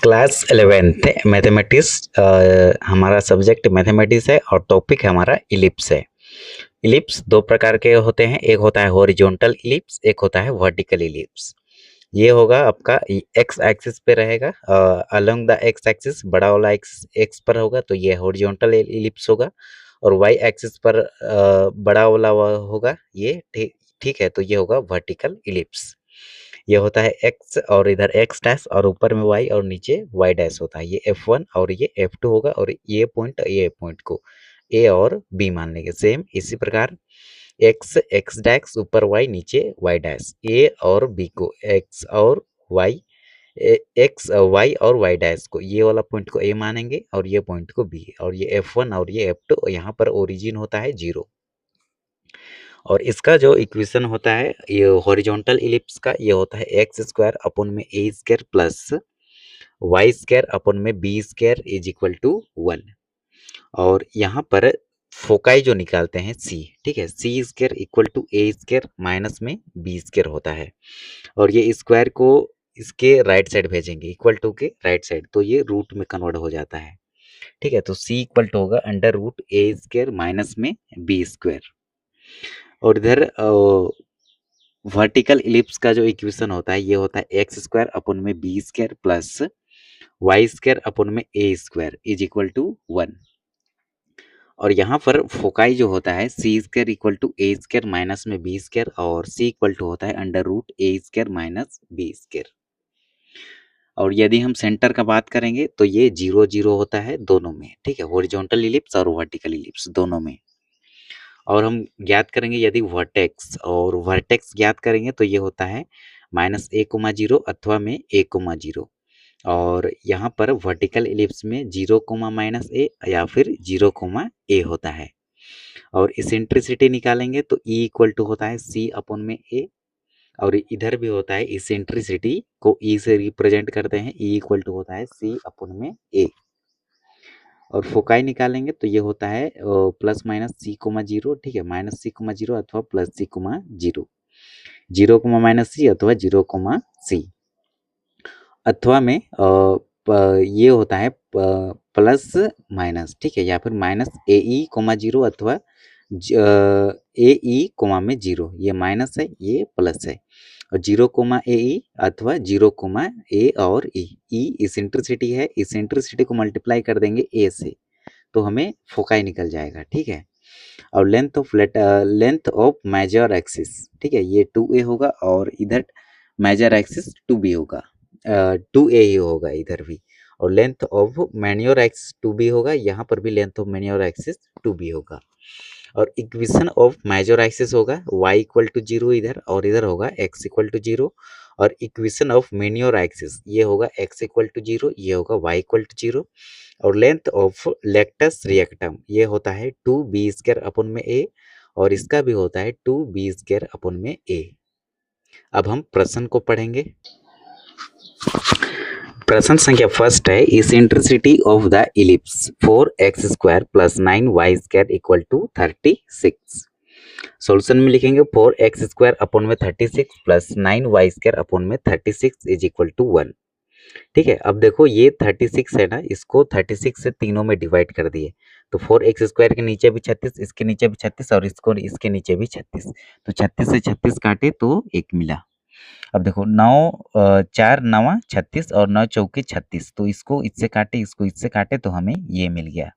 Class 11th mathematics. हमारा subject mathematics है और टॉपिक हमारा इलिप्स है। इलिप्स दो प्रकार के होते हैं, एक होता है हॉरिजॉन्टल इलिप्स, एक होता है वर्टिकल इलिप्स। ये होगा आपका एक्स एक्सिस पे रहेगा, अलोंग द एक्स एक्सिस बड़ा वाला एक्स एक्स पर होगा तो ये हॉरिजॉन्टल इलिप्स होगा, और वाई एक्सिस पर बड़ा वाला होगा ये, ठीक ठीक है, तो ये होगा वर्टिकल इलिप्स। ये होता है एक्स और इधर एक्स डैश और ऊपर में वाई और नीचे वाई डैश होता है। ये F1 और ये F2 होगा, और ये पॉइंट को ए और बी मान लेंगे। सेम इसी प्रकार एक्स एक्स डैश ऊपर वाई नीचे वाई डैश, ए और बी को एक्स और वाई, एक्स वाई और वाई डैश को ये वाला पॉइंट को ए मानेंगे और ये पॉइंट को बी, और ये F1 और ये F2 यहाँ पर ओरिजिन होता है 0। और इसका जो इक्वेशन होता है ये हॉरिजॉन्टल इलिप्स का, ये होता है एक्स स्क्वायर अपॉन में A square plus Y square upon में B square is equal to 1। और यहाँ पर फोकाई जो निकालते हैं सी, ठीक है, C square equal to A square minus में बी स्क्वायर होता है, और ये स्क्वायर को इसके राइट साइड भेजेंगे इक्वल टू के राइट साइड, तो ये रूट में कन्वर्ट हो जाता है। ठीक है, तो सी इक्वल टू होगा under root A square minus में बी स्क्वायर। और इधर वर्टिकल इलिप्स का जो इक्वेशन होता है ये होता है एक्स स्क्वायर अपॉन में B square plus Y square upon में A square is equal to 1। और यहाँ पर फोकाई जो होता है C square equal to A square minus में बी स्क्वायर, और सी इक्वल टू होता है under root A square minus B square. और यदि हम सेंटर का बात करेंगे तो ये 0 0 होता है दोनों में, ठीक है, हॉरिजॉन्टल इलिप्स और वर्टिकल इलिप्स दोनों में। और हम ज्ञात करेंगे यदि वर्टेक्स, और वर्टेक्स ज्ञात करेंगे तो ये होता है माइनस ए कोमा जीरो अथवा में ए कोमा जीरो, और यहाँ पर वर्टिकल इलिप्स में 0 कोमा माइनस ए या फिर 0 कोमा ए होता है। और इसेंट्रिसिटी निकालेंगे तो ई इक्वल टू होता है सी अपॉन में ए, और इधर भी होता है इसेंट्रिसिटी को ई से रिप्रेजेंट करते हैं, ई इक्वल टू होता है सी अपॉन में ए। और फोकाई निकालेंगे तो ये होता है plus minus C comma zero, ठीक है, माइनस सी कोमा जीरो अथवा plus C comma zero, 0 comma minus सी अथवा 0 कोमा सी, अथवा में ये होता है प्लस माइनस, ठीक है, या फिर माइनस ए ई कोमा जीरो अथवा ए ई कोमा में जीरो, ये माइनस है ये प्लस है, और 0 कोमा ए ई अथवा 0 कोमा ए और ई, ई इसेंट्रिसिटी है, इसेंट्रिसिटी को मल्टीप्लाई कर देंगे ए से तो हमें फोकाई निकल जाएगा, ठीक है। और लेंथ ऑफ मेजर एक्सिस, ठीक है, ये 2a होगा, और इधर मेजर एक्सिस 2b होगा, 2a ही होगा इधर भी। और length of manure axis 2b होगा, यहाँ पर भी length of manure axis 2b होगा। और इक्वेशन ऑफ मेजर एक्सिस होगा y इक्वल टू 0 इधर, और इधर होगा x इक्वल टू 0। और इक्वेशन ऑफ मैन्योर एक्सिस ये होगा x इक्वल टू 0, ये होगा y इक्वल टू 0। और लेंथ ऑफ लेक्टस रिएक्टम ये होता है 2b स्क्वायर अपॉन में a, और इसका भी होता है 2b स्क्वायर अपॉन में a। अब हम प्रश्न को पढ़ेंगे। प्रश्न संख्या फर्स्ट है, eccentricity of the ellipse 4x square plus 9y square equal to 36। Solution में लिखेंगे 4x स्क्वायर अपॉन में 36 प्लस 9y स्क्वायर अपॉन में 36 इज इक्वल टू 1। ठीक है, अब देखो ये 36 है ना, इसको 36 से तीनों में डिवाइड कर दिए, तो 4x स्क्वायर के नीचे भी 36, इसके नीचे भी 36, और इसको इसके नीचे भी 36, तो 36 से 36 काटे तो 1 मिला। अब देखो 9 4 9 36 और 9 चौके 36, तो इसको इससे काटे, इसको इससे काटे तो हमें ये मिल गया।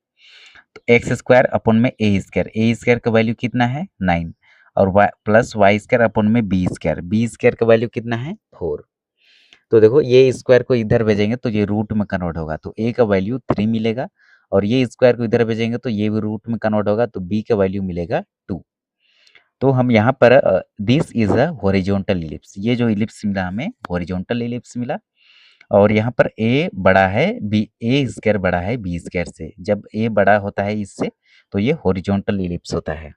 तो एक्स स्क्वायर अपॉन में ए स्क्वायर का वैल्यू कितना है 9, और प्लस वाई स्क्वायर अपॉन में बी स्क्वायर का वैल्यू कितना है 4। तो देखो ये स्क्वायर को इधर भेजेंगे तो ये रूट में कन्वर्ट होगा, तो ए का वैल्यू 3 मिलेगा, और ये स्क्वायर को इधर भेजेंगे तो ये भी रूट में कन्वर्ट होगा, तो बी का वैल्यू मिलेगा 2। तो हम यहाँ पर this is a horizontal ellipse, ये जो इलिप्स मिला हमें हॉरिजॉन्टल इलिप्स मिला। और यहाँ पर ए बड़ा है बी, ए स्क्वायर बड़ा है बी स्क्वायर से, जब ए बड़ा होता है इससे तो ये हॉरिजॉन्टल इलिप्स होता है।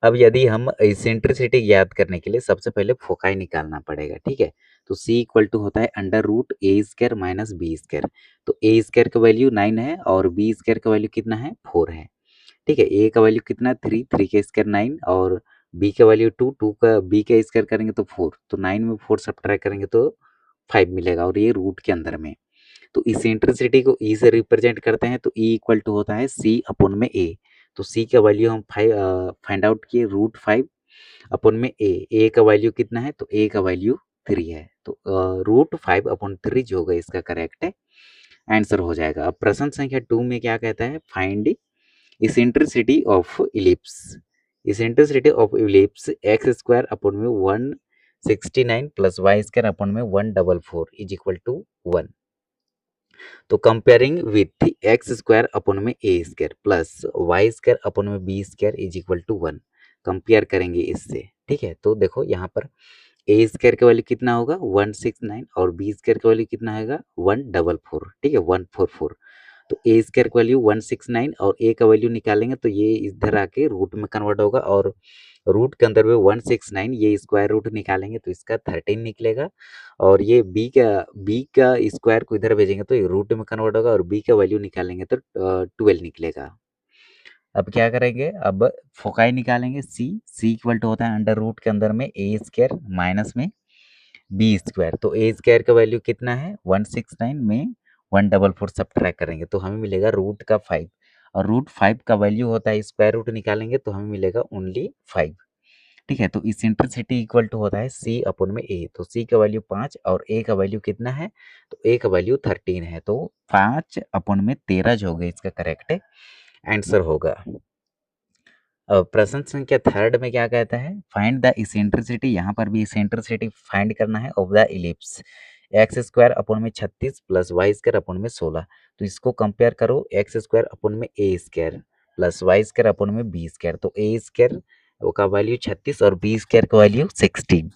अब यदि हम इसेंट्रिसिटी ज्ञात करने के लिए सबसे पहले फोकाई निकालना पड़ेगा, ठीक है, तो c इक्वल टू होता है under root A square minus B square, तो ए स्क्वायर का वैल्यू 9 है और बी स्क्वायर का वैल्यू कितना है 4 है, ठीक है, ए का वैल्यू कितना 3, 3 का स्क्वायर 9, और बी का वैल्यू 2, 2 का बी का स्क्वायर करेंगे तो 4, तो 9 में 4 सब्ट्रैक्ट करेंगे तो 5 मिलेगा और ये रूट के अंदर में। तो इसेंट्रिसिटी को ई से रिप्रेजेंट करते हैं तो ई इक्वल टू होता है सी अपॉन में ए। तो सी का वैल्यू हम फाइंड आउट किए √5 अपॉन में ए का वैल्यू कितना है तो ए का वैल्यू 3 है। तो √5/3 जो होगा इसका करेक्ट आंसर हो जाएगा। अब प्रश्न संख्या 2 में क्या कहता है, find eccentricity of ellipse. Eccentricity of ellipse x square upon में 169 प्लस वाई स्क्वायर अपॉन में 144 इज इक्वल टू 1। तो comparing with X square upon में A square plus Y square upon में B square is equal to 1, compare करेंगे इससे। ठीक है, तो देखो यहाँ पर ए स्क्वायर का वैल्यू कितना होगा 169 और बी स्क्वायर का वैल्यू कितना आएगा 144। ठीक है, 144। तो ए स्क्वायर का वैल्यू 169 और ए का वैल्यू निकालेंगे तो ये इधर आके रूट में कन्वर्ट होगा और रूट के अंदर में 169, ये स्क्वायर रूट निकालेंगे तो इसका 13 निकलेगा और ये बी का स्क्वायर को इधर भेजेंगे तो ये रूट में कन्वर्ट होगा और बी का वैल्यू निकालेंगे तो 12 निकलेगा। अब क्या करेंगे, अब फोकाई निकालेंगे सी इक्वल टू होता है अंडर रूट के अंदर में ए स्क्वायर माइनस में बी स्क्वायर। तो ए स्क्वायर का वैल्यू कितना है 169 में 144 सब्ट्रैक्ट करेंगे तो हमें मिलेगा √5 और √5 का वैल्यू होता है स्क्वायर रूट निकालेंगे तो हमें मिलेगा ओनली 5। ठीक है, तो इसेंट्रिसिटी इक्वल टू होता है सी अपॉन में ए। तो सी का वैल्यू 5 और ए का वैल्यू कितना है तो ए का वैल्यू 13 है। तो 5 अपॉन में 13 जो होगा इसका करेक्ट आंसर होगा। अब प्रश्न संख्या 3 में क्या कहता है, फाइंड द इसेंट्रिसिटी। यहाँ पर भी इसेंट्रिसिटी फाइंड करना है of the ellipse x square upon में 36 प्लस वाई स्क्वायर अपॉन में 16। तो इसको कंपेयर करो एक्स स्क्वायर अपॉन में A square plus Y square upon में बी स्क्वायर। तो ए स्क्वायर का वैल्यू 36 और बी स्क्वायर का वैल्यू 16।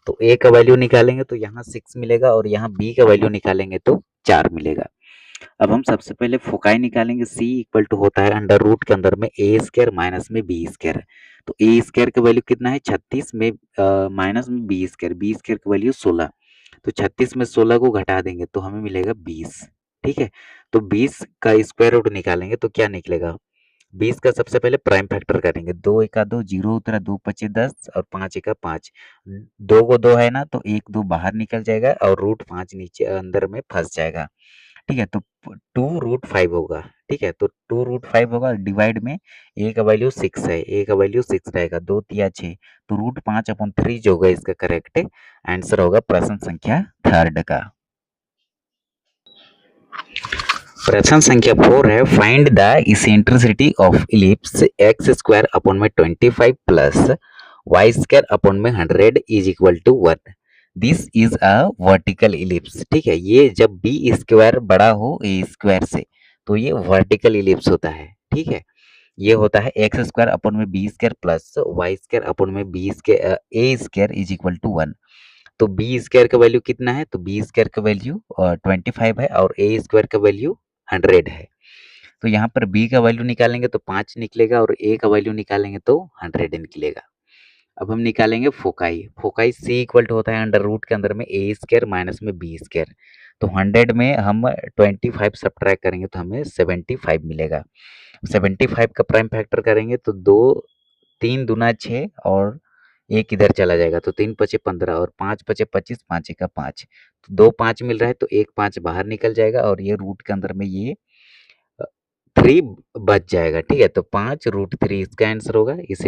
तो ए का वैल्यू निकालेंगे तो यहाँ 6 मिलेगा और यहाँ बी का वैल्यू निकालेंगे तो 4 मिलेगा। अब हम सबसे पहले फोकाई निकालेंगे सी इक्वल टू होता है अंडर रूट के अंदर में ए स्क्वायर माइनस में बी स्क्वायर। तो ए स्क्वायर का वैल्यू कितना है 36 में माइनस में बी स्क्वायर का वैल्यू 16। तो 36 में 16 को घटा देंगे तो हमें मिलेगा 20। ठीक है, तो 20 का स्क्वायर रूट निकालेंगे तो क्या निकलेगा, 20 का सबसे पहले प्राइम फैक्टर करेंगे, 2 एका 2 जीरो उतरा, 2 पचे 10 और 5 एका 5। 2 को 2 है ना तो 1 2 बाहर निकल जाएगा और √5 नीचे अंदर में फंस जाएगा। ठीक है, तो 2√5 होगा। ठीक है, तो 2√5 होगा डिवाइड में ए का वैल्यू 6 है, ए का वैल्यू 6 रहेगा, 2 तिया 6। तो √5/3 जो होगा इसका करेक्ट आंसर होगा प्रश्न संख्या 3 का। प्रश्न संख्या 4 है, find the eccentricity of ellipse x square upon में 25 प्लस वाई स्क्वायर अपॉन में 100 is equal to 1। This is a vertical ellipse. ठीक है, ये जब बी स्क्वायर बड़ा हो ए स्क्वायर से तो ये वर्टिकल इलिप्स होता है। ठीक है, ये होता है एक्स स्क्वायर अपॉन में B square plus Y square upon में B square A square is equal to 1। तो बी स्क्वायर का वैल्यू कितना है तो बी स्क्वायर का वैल्यू 25 है और ए स्क्वायर का वैल्यू 100 है। तो यहाँ पर बी का वैल्यू निकालेंगे तो 5 निकलेगा और ए का वैल्यू निकालेंगे तो 100 निकलेगा। अब हम निकालेंगे foci. Foci C equal to होता है अंडर रूट के अंदर में ए स्क्वायर माइनस में बी स्क्वायर। तो 100 में हम 25 सब्ट्रैक्ट करेंगे तो हमें 75 मिलेगा। 75 का प्राइम फैक्टर करेंगे तो 2 3 दूना 6 और एक इधर चला जाएगा तो 3 पचे 15 और 5 पचे 25, 5 एका 5। तो 2 5 मिल रहा है तो एक 5 बाहर निकल जाएगा और ये रूट के अंदर में ये 3 बच जाएगा। ठीक है, तो 5√3 इसका आंसर होगा इस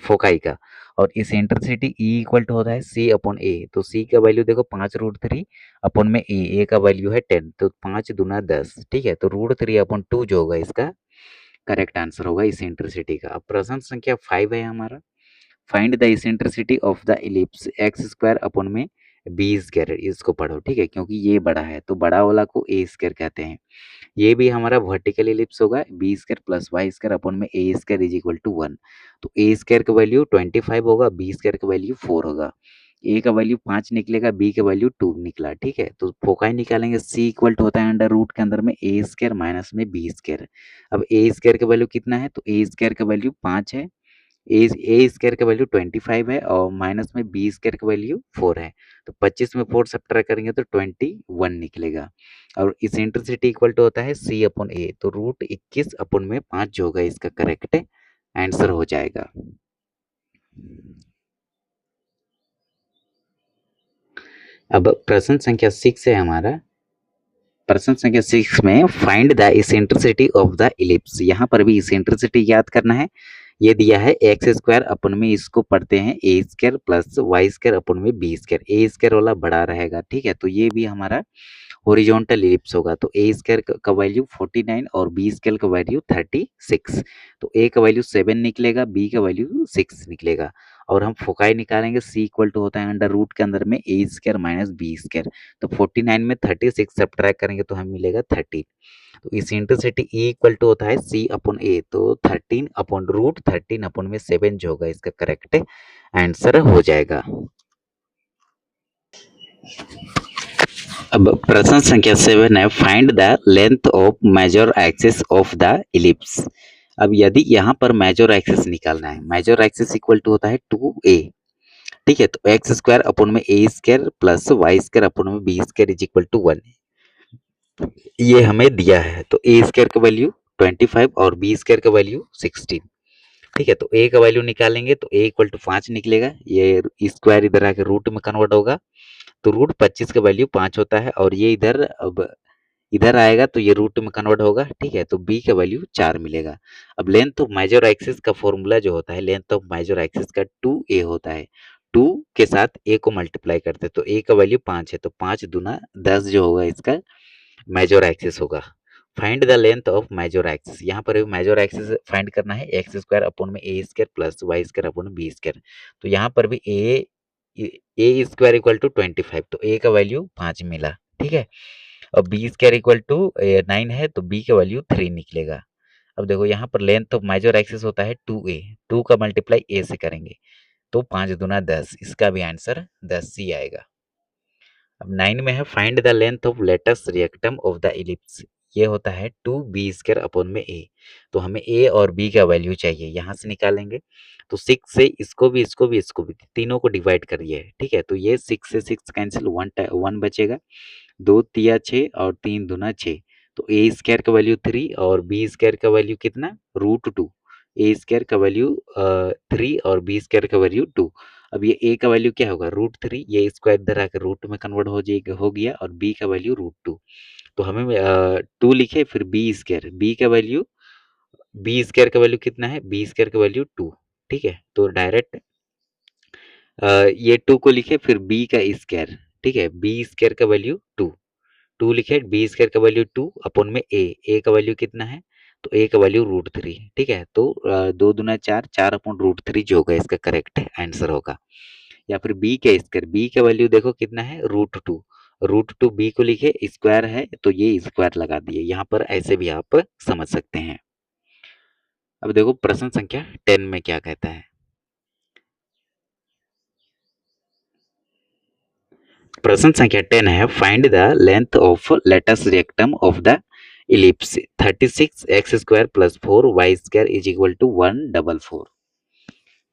फोकाई का। और इस इंटरसिटी ई इक्वल टू होता है सी अपॉन ए। तो सी का वैल्यू देखो 5√3 अपॉन में ए का वैल्यू है 10। तो 5 दूना 10। ठीक है, तो √3/2 जो होगा इसका करेक्ट आंसर होगा इस इंटरसिटी का। अब प्रश्न संख्या 5 है हमारा, find the eccentricity of the ellipse x square upon में बी स्क्वायर। इसको पढ़ो। ठीक है, क्योंकि ये बड़ा है तो बड़ा वाला को ए स्क्वायर कहते हैं। ये भी हमारा वर्टिकल इलिप्स होगा, B square plus Y square upon में A square is equal to 1। तो ए स्क्वायर का वैल्यू 25 होगा, बी स्क्वायर का वैल्यू 4 होगा, ए का वैल्यू 5 निकलेगा, बी का वैल्यू 2 निकला। ठीक है, तो फोकाई निकालेंगे सी इक्वल टू होता है अंडर रूट के अंदर में ए स्क्वायर माइनस में बी स्क्वायर। अब ए स्क्वायर का वैल्यू कितना है तो ए स्क्वायर का वैल्यू 5 है, ए स्क्वायर का वैल्यू 25 है और माइनस में बी स्क्वायर का वैल्यू 4 है। तो 25 में 4 सब्ट्रैक्ट करेंगे तो 21 निकलेगा। और इसेंट्रिसिटी इक्वल टू होता है सी अपॉन ए। तो √21 अपॉन में 5 जो होगा इसका करेक्ट आंसर हो जाएगा। अब प्रश्न संख्या 6 है हमारा। प्रश्न संख्या 6 में find the eccentricity of the ellipse. यहाँ पर भी इसेंट्रिसिटी याद करना है। ये दिया है एक्स स्क्वायर अपन में इसको पढ़ते हैं A square plus Y square upon में बी स्क्वायर। ए स्क्वायर वाला बड़ा रहेगा, ठीक है। तो ये भी हमारा हॉरिजॉन्टल इलिप्स होगा। तो ए स्क्वायर का वैल्यू 49 और बी स्क्वायर का वैल्यू 36। तो ए का वैल्यू 7 निकलेगा, बी का वैल्यू 6 निकलेगा। और हम फोकाई निकालेंगे, सी इक्वल टू होता है अंडर रूट के अंदर में A square minus B square. तो 49 में 36 सब्ट्रैक्ट करेंगे तो हमें मिलेगा 13। तो इस इंटरसिटी ई इक्वल टू होता है सी अपॉन ए। तो 13 अपॉन रूट 13 अपॉन में 7 जो होगा इसका करेक्ट आंसर हो जाएगा। अब प्रश्न संख्या 7 है find the length of major axis of the ellipse. अब यदि यहाँ पर मेजर एक्सिस निकालना है, मेजर एक्सिस इक्वल टू होता है 2a, ठीक है। तो एक्स स्क्वायर अपॉन में A square plus Y square upon में B square is equal to 1, ये हमें दिया है। तो ए स्क्वायर का वैल्यू 25 और बी स्क्वायर का वैल्यू 16, ठीक है। तो ए का वैल्यू निकालेंगे तो ए इक्वल टू 5 निकलेगा, ये स्क्वायर इधर आके रूट में कन्वर्ट होगा। तो रूट 25 का वैल्यू 5 होता है और ये इधर अब इधर आएगा तो ये रूट में कन्वर्ट होगा, ठीक है। तो बी का वैल्यू 4 मिलेगा। अब लेंथ ऑफ मेजर एक्सिस का फॉर्मूला जो होता है, लेंथ ऑफ मेजर एक्सिस का 2a होता है। 2 के साथ a को मल्टीप्लाई करते हैं तो a का वैल्यू 5 है, तो 5 दूना 10 जो होगा इसका मेजर एक्सिस होगा। Find the length of major axis. यहाँ पर मेजर एक्सिस फाइंड करना है एक्स स्क्वायर अपॉन में A square plus Y square upon B square. तो यहाँ पर भी ए स्क्वायर इक्वल टू 25, तो ए का वैल्यू 5 मिला, ठीक है। और बी स्क्वायर इक्वल टू 9 है तो बी का वैल्यू 3 निकलेगा। अब देखो यहाँ पर लेंथ ऑफ मेजर एक्सिस होता है 2a, 2 का मल्टीप्लाई a से करेंगे तो 5 दूना 10, इसका भी आंसर 10 ही आएगा। अब 9 में है find the length of latus rectum of the ellipse. ये होता है 2b स्क्वायर अपॉन में a। तो हमें a और b का वैल्यू चाहिए, यहाँ से निकालेंगे। तो 6 से इसको भी तीनों को डिवाइड करिए, ठीक है। तो ये 6 से 6 कैंसिल, 1 बचेगा, 2 तिया 6 और 3 दूना 6। तो ए स्क्वायर का वैल्यू 3 और बी स्क्वायर का वैल्यू कितना, √2। ए स्क्वायर का वैल्यू 3 और बी स्क्वायर का वैल्यू 2। अब ये ए का वैल्यू क्या होगा, √3, ये स्क्वायर इधर आकर रूट में कन्वर्ट हो गया और बी का वैल्यू √2। तो हमें 2 लिखे, फिर बी स्क्वायर, बी स्क्वायर का वैल्यू कितना है, बी स्क्वायर का वैल्यू 2, ठीक है। तो डायरेक्ट ये 2 को लिखे, फिर बी का स्क्वायर, ठीक है। बी स्क्वायर का वैल्यू 2 लिखे, बी स्क्वायर का वैल्यू 2 अपॉन में ए का वैल्यू कितना है, तो ए का वैल्यू √3, ठीक है। तो 2 दूना 4, 4 अपॉन √3 जो होगा इसका करेक्ट आंसर होगा। या फिर बी का स्क्वायर, बी का वैल्यू देखो कितना है, √2 बी को लिखे, स्क्वायर है तो ये स्क्वायर लगा दिए, यहाँ पर ऐसे भी आप समझ सकते हैं। अब देखो प्रश्न संख्या 10 में क्या कहता है। प्रश्न संख्या 10 है find the length of latus rectum of the ellipse. 36 x square plus 4 y square is equal to 144।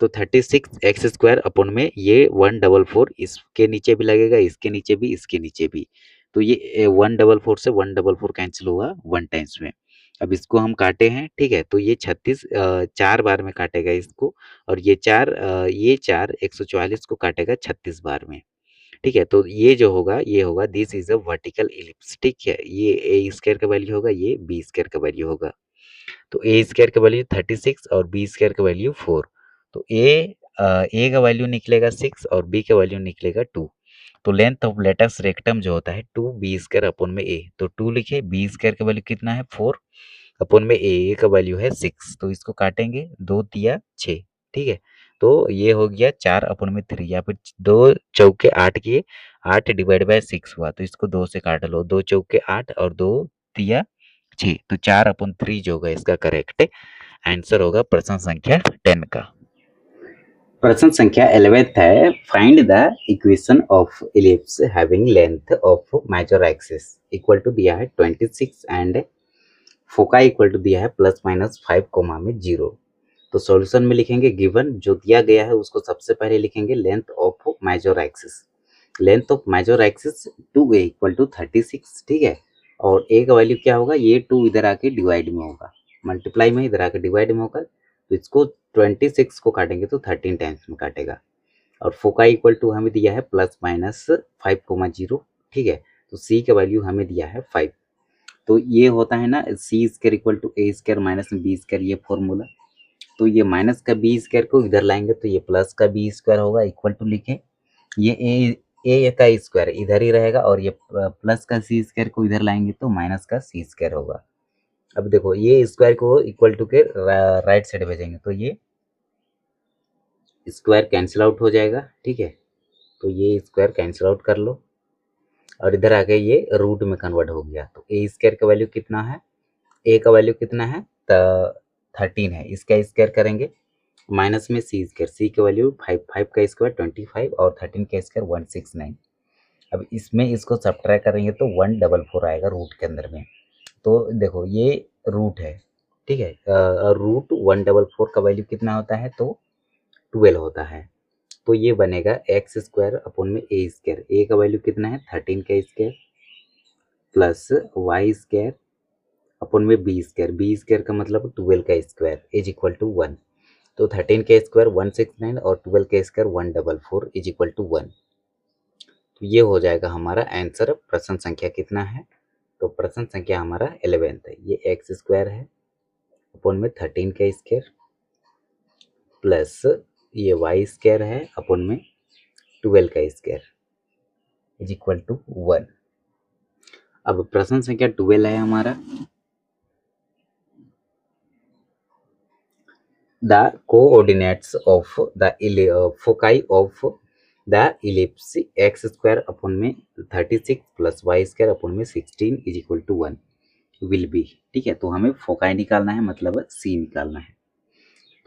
तो 36 एक्स स्क्वायर अपॉन में ये 144, इसके नीचे भी लगेगा, इसके नीचे भी, इसके नीचे भी। तो ये 144 से 144 कैंसिल हुआ 1 टाइम्स में। अब इसको हम काटे हैं, ठीक है। तो ये 36 4 बार में काटेगा इसको, और ये 4 144 को काटेगा 36 बार में, ठीक है। तो ये जो होगा ये होगा this is a vertical ellipse, ठीक है। ये ए स्क्वायर का वैल्यू होगा, ये बी स्क्वायर का वैल्यू होगा। तो ए स्क्वायर का वैल्यू 36 और बी स्क्वायर का वैल्यू 4। तो ए का वैल्यू निकलेगा 6 और बी का वैल्यू निकलेगा 2। तो लेंथ ऑफ लेटस रेक्टम जो होता है 2b स्क्वायर अपॉन में ए। तो 2 लिखे, बी स्क्वायर का वैल्यू कितना है 4 अपॉन में ए का वैल्यू है 6। तो इसको काटेंगे, 2 तिया 6, ठीक है। तो ये हो गया 4 अपॉन में 3, या फिर 2 चौके 8 किए, 8 डिवाइड बाय 6 हुआ, तो इसको 2 से काट लो, 2 चौके 8 और 2 तिया 6। तो 4 अपॉन 3 जो होगा इसका करेक्ट आंसर होगा प्रश्न संख्या 10 का। प्रश्न संख्या 11 है find the equation of ellipse having length of major axis equal to दिया है 26 एंड फोका इक्वल टू दिया है ±5 कोमा में 0। तो सॉल्यूशन में लिखेंगे गिवन जो दिया गया है उसको सबसे पहले लिखेंगे length of major axis. Length of major axis 2a equal to 36, ठीक है। और a का वैल्यू क्या होगा, ये 2 इधर आके डिवाइड में होगा, मल्टीप्लाई में इधर आके डिवाइड में होगा। तो इसको 26 को काटेंगे तो 13 टाइम्स में काटेगा। और फोकाई इक्वल टू हमें दिया है +-5, 0, ठीक है। तो सी का वैल्यू हमें दिया है 5। तो ये होता है ना C square equal to A square minus B square, ये फॉर्मूला। तो ये माइनस का बी स्क्वायर को इधर लाएंगे तो ये प्लस का बी स्क्वायर होगा, इक्वल टू लिखे। ये ए का स्क्वायर इधर ही रहेगा और ये प्लस का सी स्क्वायर को इधर लाएंगे तो माइनस का सी स्क्वायर होगा। अब देखो ये स्क्वायर को इक्वल टू के राइट साइड भेजेंगे तो ये स्क्वायर कैंसिल आउट हो जाएगा, ठीक है। तो ये स्क्वायर कैंसिल आउट कर लो और इधर आके ये रूट में कन्वर्ट हो गया। तो ए स्क्वायर का वैल्यू कितना है, ए का वैल्यू कितना है, 13 है। इसका स्क्वायर करेंगे माइनस में सी स्क्वायर, सी का वैल्यू 5, 5 का स्क्वायर 25 और 13 का स्क्वायर 169। अब इसमें इसको सब्ट्रैक्ट करेंगे तो 144 आएगा रूट के अंदर में। तो देखो ये रूट है, ठीक है। रूट 144 का वैल्यू कितना होता है, तो 12 होता है। तो ये बनेगा एक्स स्क्वायर अपॉन में ए स्क्वायर। ए का वैल्यू कितना है 13 का square plus Y square upon में बी स्क्वायर। बी स्क्वायर का मतलब 12 का स्क्वायर इज इक्वल टू 1। तो 13 का स्क्वायर 169 और 12 का स्क्वायर 144 इज इक्वल टू 1। तो ये हो जाएगा हमारा आंसर। प्रश्न संख्या कितना है, तो प्रश्न संख्या हमारा 11th है। ये एक्स स्क्वायर है अपॉन में 13 का स्क्वायर प्लस ये वाई स्क्वायर है अपॉन में 12 का स्क्वायर इज इक्वल टू 1। अब प्रश्न संख्या 12 है हमारा। The coordinates of the foci of the ellipse x square upon में 36 प्लस वाई स्क्वायर अपॉन में 16 is equal to 1 will be, ठीक है। तो हमें फोकाई निकालना है, मतलब सी निकालना है।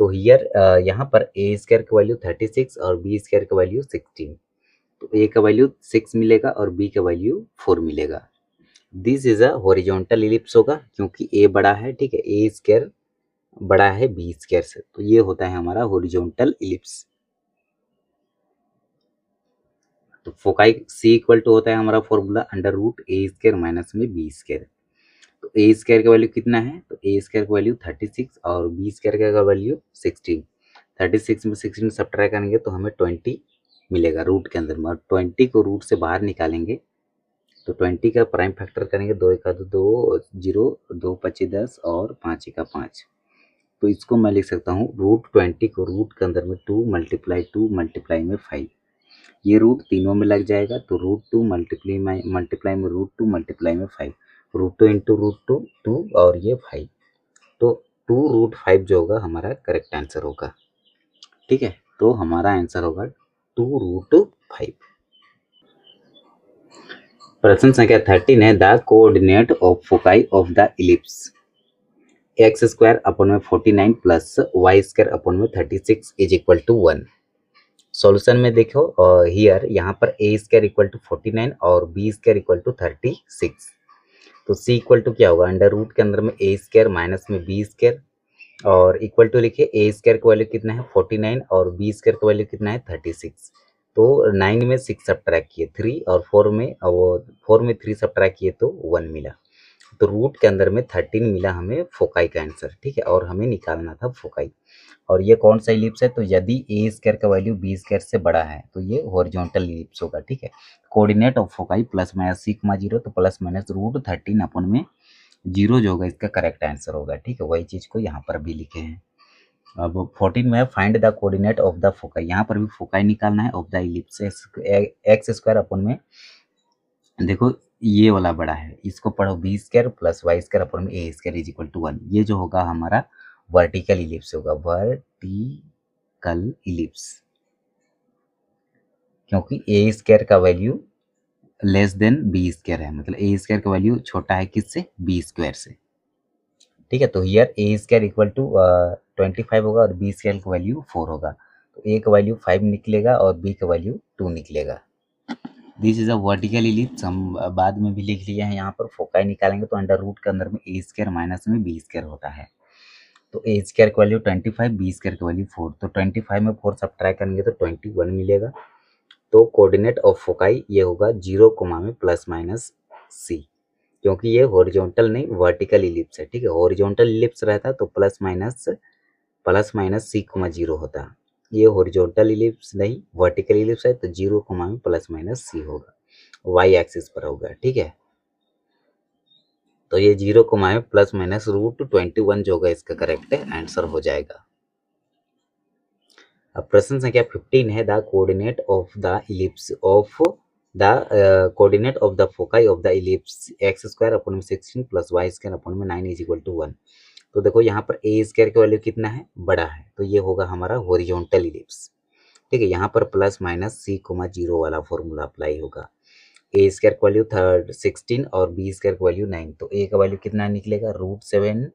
तो हियर यहाँ पर ए स्क्वायर का वैल्यू 36 और बी स्क्वायर का वैल्यू 16। तो ए का वैल्यू 6 मिलेगा और बी का वैल्यू 4 मिलेगा। This is a horizontal ellipse होगा क्योंकि ए बड़ा है, ठीक है। ए स्क्वायर बड़ा है बी स्क्वायर से, तो ये होता है हमारा हॉरिजॉन्टल इलिप्स। तो फोकाई सी इक्वल टू होता है हमारा formula under root A square minus में बी स्क्वायर। तो ए स्क्वायर का वैल्यू कितना है, तो ए स्क्वायर का वैल्यू 36 और बी स्क्वायर का वैल्यू 16। 36 में 16 सब्ट्रैक्ट करेंगे तो हमें 20 मिलेगा रूट के अंदर में, और 20 को रूट से बाहर निकालेंगे तो 20 का प्राइम फैक्टर करेंगे, 2 1 2 0, 2 5 10 और 5 1 5। तो इसको मैं लिख सकता हूँ रूट 20 को रूट के अंदर में 2 मल्टीप्लाई में 5। ये रूट तीनों में लग जाएगा तो रूट 2 मल्टीप्लाई में रूट 2 मल्टीप्लाई में 5, रूट 2 इंटू रूट 2 2 और ये 5। तो 2 रूट 5 जो होगा हमारा करेक्ट आंसर होगा, ठीक है। तो हमारा आंसर होगा 2 रूट 5। प्रश्न संख्या 13 है the coordinate of foci of the ellipse x square upon में 49 प्लस वाई स्क्वायर अपॉन में 36 इज इक्वल टू 1। सॉल्यूशन में देखो हियर यहाँ पर ए स्क्वायर इक्वल टू 49 और बी स्क्वायर इक्वल टू 36। तो सी इक्वल टू क्या होगा, अंडर रूट के अंदर में ए स्क्वायर माइनस में बी स्क्वायर और इक्वल टू लिखिए। ए स्क्वायर का वैल्यू कितना है 49 और बी स्क्वायर का वैल्यू कितना है 36। तो 9 में 6 सब्ट्रैक्ट किए 3 और 4 में 3 सब्ट्रैक्ट किए तो 1 मिला। तो रूट के अंदर में 13 मिला हमें फोकाई का आंसर, ठीक है। और हमें निकालना था फोकाई। और ये कौन सा इलिप्स है, तो यदि ए स्क्वायर का वैल्यू बी स्क्वायर से बड़ा है तो ये हॉरिजॉन्टल इलिप्स होगा, ठीक है। Coordinate of foci plus minus C तो प्लस माइनस रूट 13 अपॉन में 0 जो होगा इसका करेक्ट आंसर होगा, ठीक है। वही चीज को यहाँ पर भी लिखे हैं। अब 14 में find the coordinate of the foci, यहाँ पर भी फोकाई निकालना है of the ellipse x square upon में देखो ये वाला बड़ा है, इसको पढ़ो B square plus Y square upon में A square is equal to 1। ये जो होगा हमारा वर्टिकल इलिप्स होगा, वर्टिकल इलिप्स, क्योंकि ए स्क्वायर का value less than B square है, मतलब ए स्क्वायर का वैल्यू छोटा है किससे, बी स्क्वायर से, ठीक है। तो here A square equal to 25 होगा और बी स्क्वायर का वैल्यू 4 होगा। तो ए का वैल्यू 5 निकलेगा और बी का वैल्यू 2 निकलेगा। This is a vertical ellipse, हम बाद में भी लिख लिए हैं। यहाँ पर फोकाई निकालेंगे तो अंडर रूट के अंदर में ए स्क्वायर माइनस में बी स्क्वायर होता है। तो ए स्क्वायर का वैल्यू 25, बी स्क्वायर का वैल्यू 4। तो 25 में 4 सब्ट्रैक्ट करेंगे तो 21 मिलेगा। तो कोऑर्डिनेट ऑफ फोकाई ये होगा 0 कोमा में प्लस माइनस सी, क्योंकि ये हॉरिजॉन्टल नहीं वर्टिकल इलिप्स है, ठीक है। हॉरिजॉन्टल इलिप्स रहता तो प्लस माइनस सी कोमा 0 होता, ये हॉरिजॉन्टल इलिप्स नहीं वर्टिकल इलिप्स है, तो 0 कोमा में प्लस माइनस सी होगा, वाई एक्सिस पर होगा। ठीक है, तो ये 0 कोमा में प्लस माइनस √21 जो होगा इसका करेक्ट आंसर हो जाएगा। अब प्रश्न संख्या 15 है, the coordinate of the ellipse of the coordinate of the foci of the ellipse x square upon में 16 प्लस वाई स्क्वायर अपॉन में 9 इज इक्वल टू 1। तो देखो यहाँ पर ए स्क्वायर की वैल्यू कितना है, बड़ा है, तो ये होगा हमारा हॉरिजॉन्टल इलिप्स। ठीक है, यहाँ पर प्लस माइनस सी कोमा 0 वाला फॉर्मूला अप्लाई होगा। ए स्क्वायर की वैल्यू 16 और बी स्क्वायर की वैल्यू 9, तो ए का वैल्यू कितना निकलेगा √7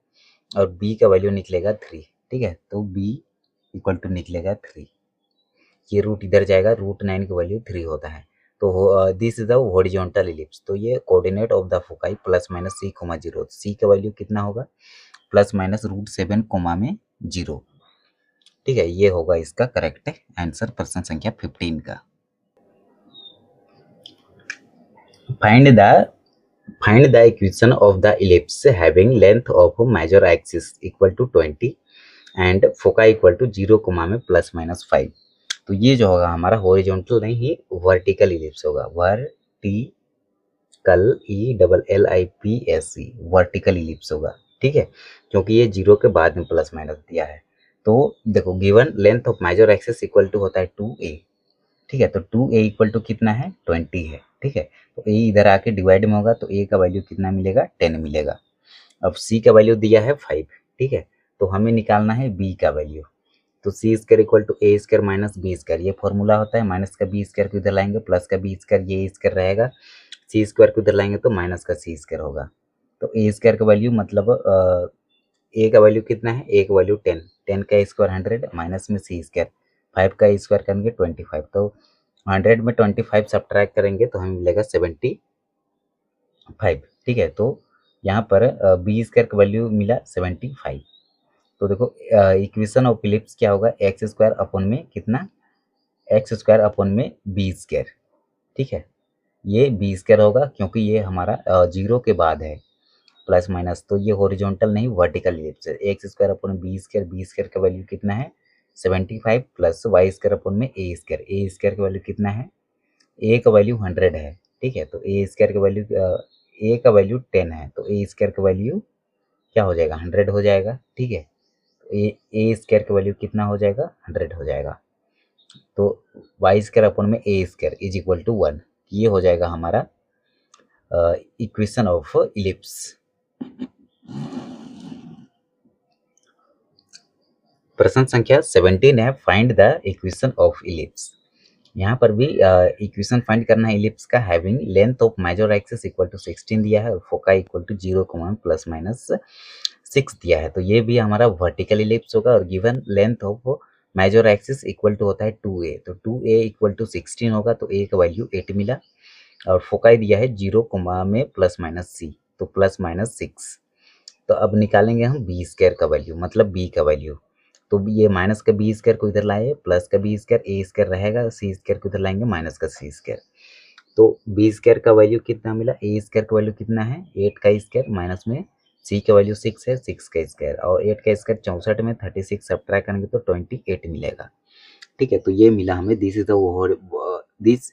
और बी का वैल्यू निकलेगा 3। ठीक है, तो बी इक्वल टू निकलेगा 3, ये रूट इधर जाएगा, √9 की वैल्यू 3 होता है। तो this is the horizontal ellipse. तो ये coordinate of the foci plus minus C comma 0, C का वैल्यू कितना होगा, प्लस माइनस √7 कोमा में 0। ठीक है, ये होगा इसका करेक्ट आंसर प्रश्न संख्या 15 का। Find the equation of the ellipse having length of major axis equal to 20 and foci equal to 0 comma में प्लस माइनस 5। तो ये जो होगा हमारा हॉरिजॉन्टल नहीं, ये वर्टिकल इलिप्स होगा, LIPS वर्टिकल इलिप्स होगा। ठीक है, क्योंकि ये 0 के बाद में प्लस माइनस दिया है। तो देखो given length of major axis equal to होता है 2a। ठीक है, तो 2a इक्वल टू कितना है, 20 है। ठीक है, तो a इधर आके डिवाइड में होगा, तो a का वैल्यू कितना मिलेगा, 10 मिलेगा। अब c का वैल्यू दिया है 5। ठीक है, तो हमें निकालना है b का वैल्यू। तो C square equal to A square minus B square, ये फॉर्मूला होता है। माइनस का बी स्क्वायर को इधर लाएंगे, प्लस का बी स्क्वायर, ये स्क्वायर रहेगा, सी स्क्वायर को इधर लाएंगे तो माइनस का सी स्क्वायर होगा। तो ए स्क्वायर का वैल्यू मतलब ए का वैल्यू कितना है, ए का वैल्यू 10, 10 का स्क्वायर 100 माइनस में सी स्क्वायर, 5 का स्क्वायर करेंगे 25, तो 100 में 25 सब्ट्रैक्ट करेंगे तो हमें मिलेगा 75। ठीक है, तो यहाँ पर बी स्क्वायर का वैल्यू मिला 75। तो देखो इक्वेशन ऑफ इलिप्स क्या होगा, एक्स स्क्वायर अपॉन में कितना, एक्स स्क्वायर अपॉन में बी स्क्वायर। ठीक है, ये बी स्क्वायर होगा क्योंकि ये हमारा 0 के बाद है प्लस माइनस, तो ये हॉरिजॉन्टल नहीं वर्टिकल इलिप्स है। X square upon B square का वैल्यू कितना है 75 प्लस वाई स्क्वायर अपॉन में ए स्क्वायर का वैल्यू कितना है, ए का वैल्यू 100 है। ठीक है, तो ए स्क्वायर का वैल्यू ए का वैल्यू 10 है, तो ए स्क्वायर का वैल्यू क्या हो जाएगा, 100 हो जाएगा। ठीक है, ए स्क्वायर का वैल्यू कितना हो जाएगा, 100 हो जाएगा। तो वाई स्क्वायर अपॉन में A square is equal to 1, ये हो जाएगा हमारा इक्वेशन ऑफ इलिप्स। प्रश्न संख्या 17 है, find the equation of ellipse. यहाँ पर भी इक्वेशन फाइंड करना है इलिप्स का, having length of major axis equal to 16 दिया है और foci equal to 0 plus minus 6 दिया है। तो ये भी हमारा वर्टिकल इलिप्स होगा और given length of major axis equal to होता है 2a, तो 2a इक्वल टू 16 होगा, तो a का वैल्यू 8 मिला और फोकाई दिया है 0 में प्लस माइनस c, तो प्लस माइनस 6। तो अब निकालेंगे हम बी स्क्वायर का वैल्यू, मतलब बी का वैल्यू। तो ये माइनस का बी स्क्वायर को इधर लाए, प्लस का बी स्क्वायर, ए स्क्वायर रहेगा, सी स्क्वायर को इधर लाएंगे, माइनस का सी स्क्वायर। तो बी स्क्वायर का वैल्यू कितना मिला, ए स्क्वायर का वैल्यू कितना है 8 का स्क्वायर, माइनस में सी का वैल्यू 6 है, 6 का स्क्वायर, और 8 का स्क्वायर 64 में 36 सब्ट्रैक्ट करेंगे तो 28 मिलेगा। ठीक है, तो ये मिला हमें, दिस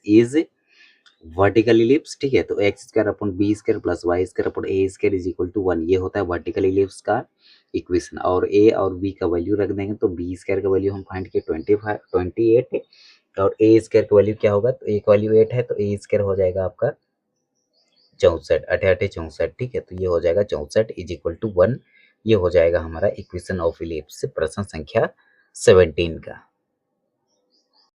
इज वर्टिकल इलिप्स। ठीक है, तो x square upon B square plus Y square upon A square is equal to 1, ये होता है वर्टिकल इलिप्स का इक्वेशन। और ए और बी का वैल्यू रख देंगे, तो बी स्क्वायर का वैल्यू हम फाइंड किए 28 और ए स्क्वायर का वैल्यू क्या होगा, तो ए का वैल्यू 8 है, तो ए स्क्वायर हो जाएगा आपका 64, 88 64। ठीक है, तो ये हो जाएगा 64 इज इक्वल टू 1, ये हो जाएगा हमारा इक्वेशन ऑफ इलिप्स प्रश्न संख्या 17 का।